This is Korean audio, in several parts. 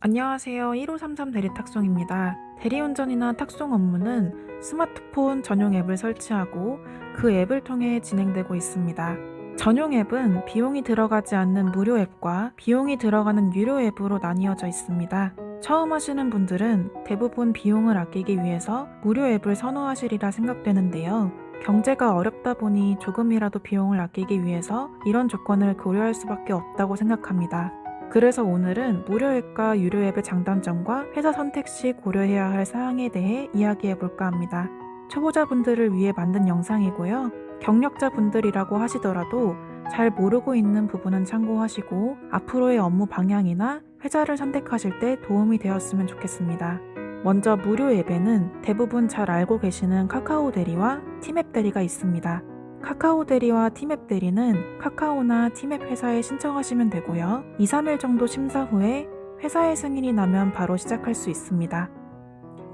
안녕하세요. 1533 대리탁송입니다. 대리운전이나 탁송 업무는 스마트폰 전용 앱을 설치하고 그 앱을 통해 진행되고 있습니다. 전용 앱은 비용이 들어가지 않는 무료 앱과 비용이 들어가는 유료 앱으로 나뉘어져 있습니다. 처음 하시는 분들은 대부분 비용을 아끼기 위해서 무료 앱을 선호하시리라 생각되는데요. 경제가 어렵다 보니 조금이라도 비용을 아끼기 위해서 이런 조건을 고려할 수밖에 없다고 생각합니다. 그래서 오늘은 무료 앱과 유료 앱의 장단점과 회사 선택 시 고려해야 할 사항에 대해 이야기해 볼까 합니다. 초보자분들을 위해 만든 영상이고요. 경력자분들이라고 하시더라도 잘 모르고 있는 부분은 참고하시고 앞으로의 업무 방향이나 회사를 선택하실 때 도움이 되었으면 좋겠습니다. 먼저 무료 앱에는 대부분 잘 알고 계시는 카카오 대리와 티맵 대리가 있습니다. 카카오 대리와 티맵 대리는 카카오나 티맵 회사에 신청하시면 되고요. 2, 3일 정도 심사 후에 회사의 승인이 나면 바로 시작할 수 있습니다.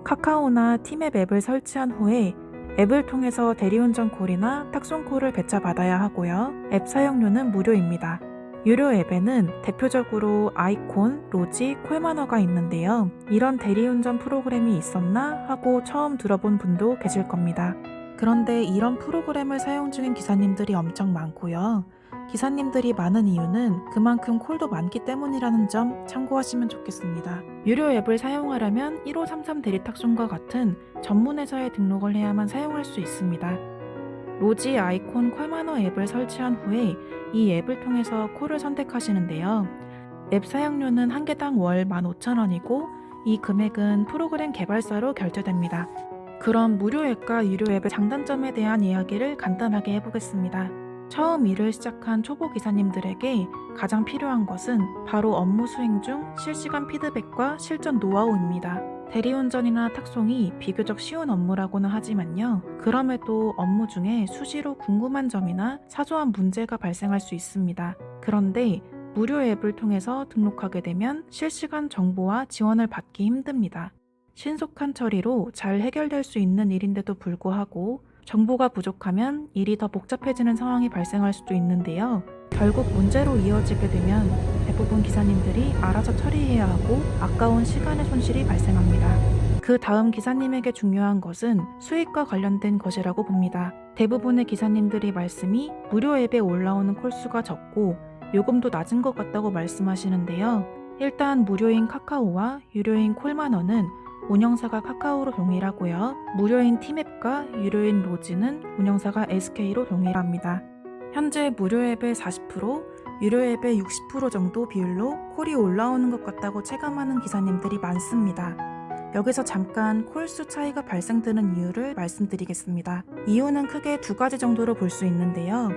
카카오나 티맵 앱을 설치한 후에 앱을 통해서 대리운전 콜이나 탁송 콜을 배차받아야 하고요. 앱 사용료는 무료입니다. 유료 앱에는 대표적으로 아이콘, 로지, 콜마너가 있는데요. 이런 대리운전 프로그램이 있었나 하고 처음 들어본 분도 계실 겁니다. 그런데 이런 프로그램을 사용 중인 기사님들이 엄청 많고요. 기사님들이 많은 이유는 그만큼 콜도 많기 때문이라는 점 참고하시면 좋겠습니다. 유료 앱을 사용하려면 1533 대리탁송과 같은 전문 회사에 등록을 해야만 사용할 수 있습니다. 로지 아이콘 콜마너 앱을 설치한 후에 이 앱을 통해서 콜을 선택하시는데요. 앱 사용료는 한 개당 월 15,000원이고 이 금액은 프로그램 개발사로 결제됩니다. 그럼 무료 앱과 유료 앱의 장단점에 대한 이야기를 간단하게 해보겠습니다. 처음 일을 시작한 초보 기사님들에게 가장 필요한 것은 바로 업무 수행 중 실시간 피드백과 실전 노하우입니다. 대리운전이나 탁송이 비교적 쉬운 업무라고는 하지만요. 그럼에도 업무 중에 수시로 궁금한 점이나 사소한 문제가 발생할 수 있습니다. 그런데 무료 앱을 통해서 등록하게 되면 실시간 정보와 지원을 받기 힘듭니다. 신속한 처리로 잘 해결될 수 있는 일인데도 불구하고 정보가 부족하면 일이 더 복잡해지는 상황이 발생할 수도 있는데요. 결국 문제로 이어지게 되면 대부분 기사님들이 알아서 처리해야 하고 아까운 시간의 손실이 발생합니다. 그 다음 기사님에게 중요한 것은 수익과 관련된 것이라고 봅니다. 대부분의 기사님들이 말씀이 무료 앱에 올라오는 콜수가 적고 요금도 낮은 것 같다고 말씀하시는데요. 일단 무료인 카카오와 유료인 콜만원은 운영사가 카카오로 동일하고요. 무료인 티맵과 유료인 로지는 운영사가 SK로 동일합니다. 현재 무료 앱의 40%, 유료 앱의 60% 정도 비율로 콜이 올라오는 것 같다고 체감하는 기사님들이 많습니다. 여기서 잠깐 콜수 차이가 발생되는 이유를 말씀드리겠습니다. 이유는 크게 두 가지 정도로 볼 수 있는데요.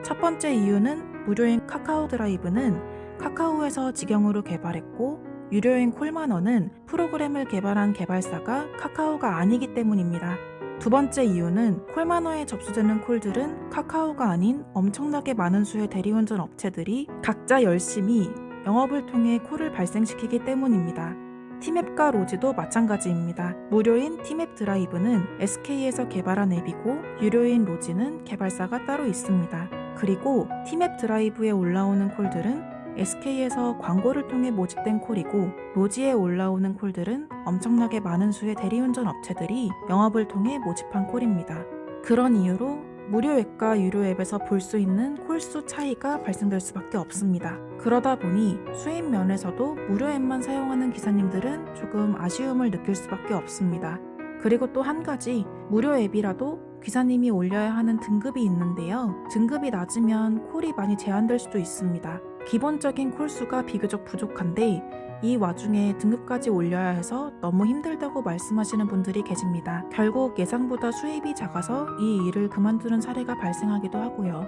첫 번째 이유는 무료인 카카오 드라이브는 카카오에서 직영으로 개발했고 유료인 콜만원은 프로그램을 개발한 개발사가 카카오가 아니기 때문입니다. 두 번째 이유는 콜만원에 접수되는 콜들은 카카오가 아닌 엄청나게 많은 수의 대리운전 업체들이 각자 열심히 영업을 통해 콜을 발생시키기 때문입니다. 티맵과 로지도 마찬가지입니다. 무료인 티맵 드라이브는 SK에서 개발한 앱이고 유료인 로지는 개발사가 따로 있습니다. 그리고 티맵 드라이브에 올라오는 콜들은 SK에서 광고를 통해 모집된 콜이고 로지에 올라오는 콜들은 엄청나게 많은 수의 대리운전 업체들이 영업을 통해 모집한 콜입니다. 그런 이유로 무료 앱과 유료 앱에서 볼 수 있는 콜수 차이가 발생될 수밖에 없습니다. 그러다 보니 수입 면에서도 무료 앱만 사용하는 기사님들은 조금 아쉬움을 느낄 수밖에 없습니다. 그리고 또 한 가지, 무료 앱이라도 기사님이 올려야 하는 등급이 있는데요. 등급이 낮으면 콜이 많이 제한될 수도 있습니다. 기본적인 콜수가 비교적 부족한데 이 와중에 등급까지 올려야 해서 너무 힘들다고 말씀하시는 분들이 계십니다. 결국 예상보다 수입이 작아서 이 일을 그만두는 사례가 발생하기도 하고요.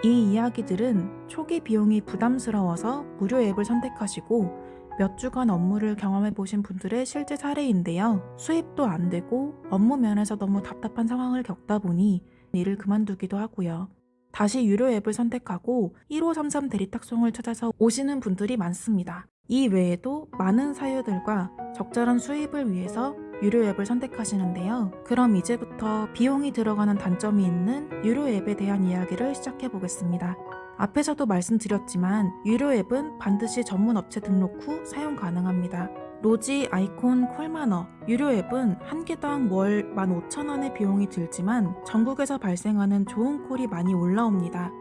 이 이야기들은 초기 비용이 부담스러워서 무료 앱을 선택하시고 몇 주간 업무를 경험해 보신 분들의 실제 사례인데요. 수입도 안 되고 업무 면에서 너무 답답한 상황을 겪다 보니 일을 그만두기도 하고요. 다시 유료 앱을 선택하고 1533 대리탁송을 찾아서 오시는 분들이 많습니다. 이 외에도 많은 사유들과 적절한 수입을 위해서 유료 앱을 선택하시는데요. 그럼 이제부터 비용이 들어가는 단점이 있는 유료 앱에 대한 이야기를 시작해 보겠습니다. 앞에서도 말씀드렸지만 유료 앱은 반드시 전문 업체 등록 후 사용 가능합니다. 로지, 아이콘, 콜마너, 유료 앱은 한 개당 월 15,000원의 비용이 들지만 전국에서 발생하는 좋은 콜이 많이 올라옵니다.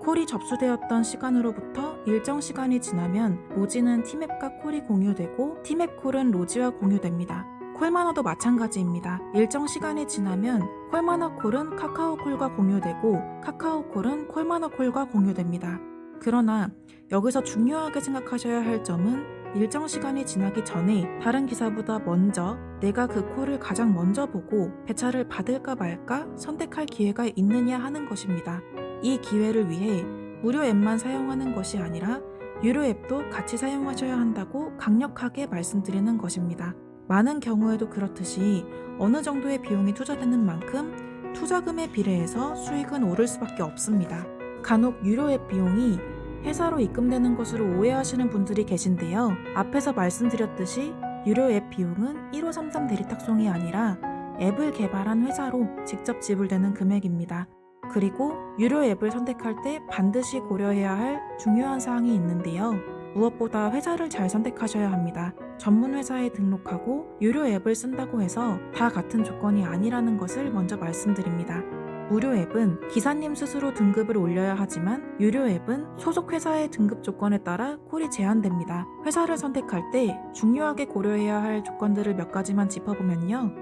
콜이 접수되었던 시간으로부터 일정 시간이 지나면 로지는 티맵과 콜이 공유되고 티맵 콜은 로지와 공유됩니다. 콜마너도 마찬가지입니다. 일정 시간이 지나면 콜마너 콜은 카카오 콜과 공유되고 카카오 콜은 콜마너 콜과 공유됩니다. 그러나 여기서 중요하게 생각하셔야 할 점은 일정 시간이 지나기 전에 다른 기사보다 먼저 내가 그 콜을 가장 먼저 보고 배차를 받을까 말까 선택할 기회가 있느냐 하는 것입니다. 이 기회를 위해 무료 앱만 사용하는 것이 아니라 유료 앱도 같이 사용하셔야 한다고 강력하게 말씀드리는 것입니다. 많은 경우에도 그렇듯이 어느 정도의 비용이 투자되는 만큼 투자금에 비례해서 수익은 오를 수밖에 없습니다. 간혹 유료 앱 비용이 회사로 입금되는 것으로 오해하시는 분들이 계신데요. 앞에서 말씀드렸듯이 유료 앱 비용은 1533 대리탁송이 아니라 앱을 개발한 회사로 직접 지불되는 금액입니다. 그리고 유료 앱을 선택할 때 반드시 고려해야 할 중요한 사항이 있는데요. 무엇보다 회사를 잘 선택하셔야 합니다. 전문 회사에 등록하고 유료 앱을 쓴다고 해서 다 같은 조건이 아니라는 것을 먼저 말씀드립니다. 무료 앱은 기사님 스스로 등급을 올려야 하지만 유료 앱은 소속 회사의 등급 조건에 따라 콜이 제한됩니다. 회사를 선택할 때 중요하게 고려해야 할 조건들을 몇 가지만 짚어보면요.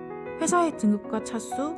회사의 등급과 차수,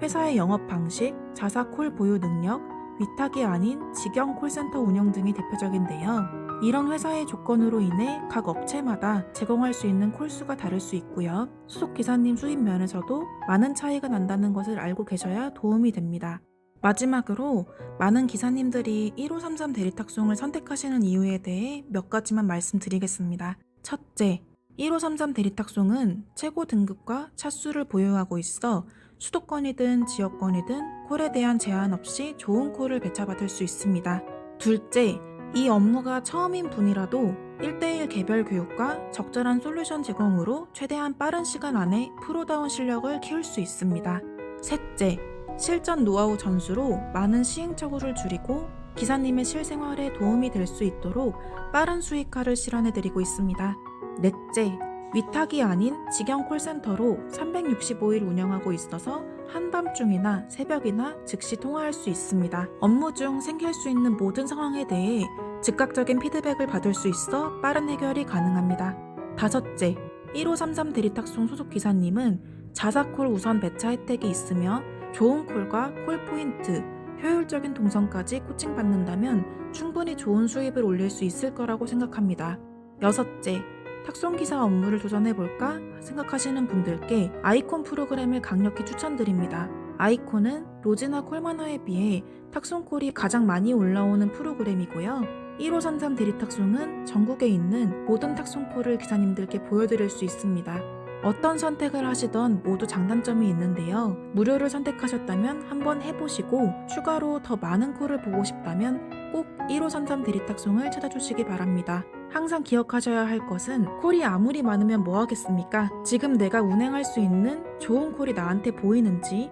회사의 영업 방식, 자사 콜 보유 능력, 위탁이 아닌 직영 콜센터 운영 등이 대표적인데요. 이런 회사의 조건으로 인해 각 업체마다 제공할 수 있는 콜수가 다를 수 있고요. 소속 기사님 수입 면에서도 많은 차이가 난다는 것을 알고 계셔야 도움이 됩니다. 마지막으로 많은 기사님들이 1533 대리탁송을 선택하시는 이유에 대해 몇 가지만 말씀드리겠습니다. 첫째, 1533 대리탁송은 최고 등급과 차수를 보유하고 있어 수도권이든 지역권이든 콜에 대한 제한 없이 좋은 콜을 배차받을 수 있습니다. 둘째, 이 업무가 처음인 분이라도 1:1 개별 교육과 적절한 솔루션 제공으로 최대한 빠른 시간 안에 프로다운 실력을 키울 수 있습니다. 셋째, 실전 노하우 전수로 많은 시행착오를 줄이고 기사님의 실생활에 도움이 될 수 있도록 빠른 수익화를 실현해드리고 있습니다. 넷째, 위탁이 아닌 직영 콜센터로 365일 운영하고 있어서 한밤중이나 새벽이나 즉시 통화할 수 있습니다. 업무 중 생길 수 있는 모든 상황에 대해 즉각적인 피드백을 받을 수 있어 빠른 해결이 가능합니다. 다섯째, 1533 대리탁송 소속 기사님은 자사콜 우선 배차 혜택이 있으며 좋은 콜과 콜 포인트, 효율적인 동선까지 코칭받는다면 충분히 좋은 수입을 올릴 수 있을 거라고 생각합니다. 여섯째, 탁송기사 업무를 도전해볼까 생각하시는 분들께 아이콘 프로그램을 강력히 추천드립니다. 아이콘은 로지나 콜마너에 비해 탁송콜이 가장 많이 올라오는 프로그램이고요. 1533 대리탁송은 전국에 있는 모든 탁송콜을 기사님들께 보여드릴 수 있습니다. 어떤 선택을 하시던 모두 장단점이 있는데요. 무료를 선택하셨다면 한번 해보시고 추가로 더 많은 콜을 보고 싶다면 꼭 1533 대리탁송을 찾아주시기 바랍니다. 항상 기억하셔야 할 것은 콜이 아무리 많으면 뭐 하겠습니까? 지금 내가 운행할 수 있는 좋은 콜이 나한테 보이는지,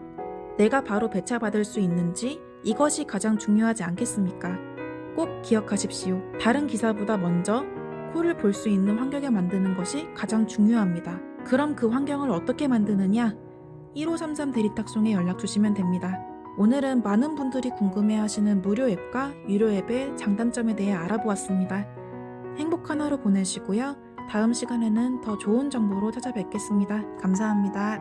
내가 바로 배차받을 수 있는지 이것이 가장 중요하지 않겠습니까? 꼭 기억하십시오. 다른 기사보다 먼저 콜을 볼 수 있는 환경에 만드는 것이 가장 중요합니다. 그럼 그 환경을 어떻게 만드느냐? 1533 대리탁송에 연락 주시면 됩니다. 오늘은 많은 분들이 궁금해하시는 무료 앱과 유료 앱의 장단점에 대해 알아보았습니다. 행복한 하루 보내시고요. 다음 시간에는 더 좋은 정보로 찾아뵙겠습니다. 감사합니다.